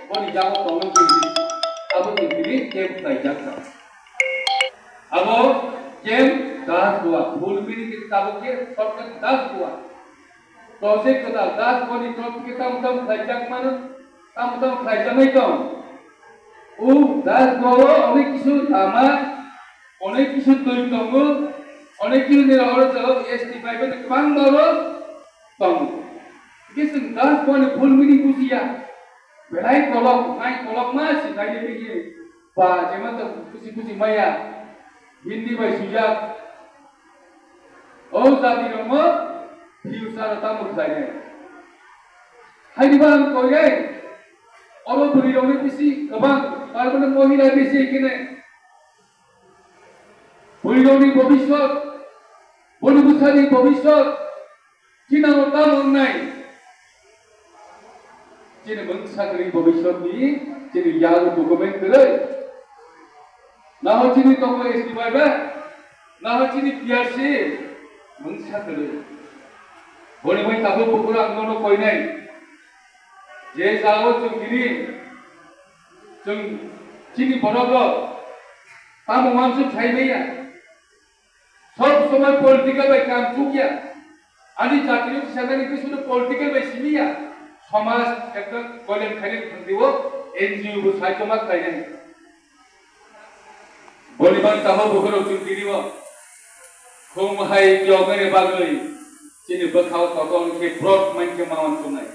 boni jago tolong kiri, abo kiri kem kaijaka. Abo kem das dua, bulbiri kita abo ke sorkan das dua. Proses kita das boni proses kita utam kaijak mana, utam kaijak mai kau. Das dua অনেক কিছু তামা, অনেক কিছু তৈরি তঙ্গ, অনেক কিছু নিরাহর জল ST5 এর Kang দরো তঙ্গ। Kisah das boni bulbiri kusia. Belai kolok, naik kolok masih naik begini. Pak, cuma tu kusi maya. Hindi by sujak. Oh, tadi kamu diusah tamu saya. Hai di bang kau ye. Orang beri orang bisi, kabang. Kalau mana kau hilang bisi kene. Beri orang bobisot, beri busari bobisot. Cina orang online. Cina mengsakri bobisot ni, cina yalu dokumen terus. Nah, cina toko ST5, nah cina PRC mengsakri. Boleh main tabu pukulan nono koi nai. Je jauh cung kiri, cung cini borogo, tamu mamsu cai beya. Sob semua politika baik kam cukia. Adi jatiyo kesehatan itu sudah politika baik simiya. সমাজ একটা কলেম খালি দিব NGO বু সাইকমা খাইনে বলিবান তাহ বহর চুক্তি দিব খুম হাই জগরে বাগৈ চিনি বখাও তখন কে ব্রড মাইকে মাওন সুনাই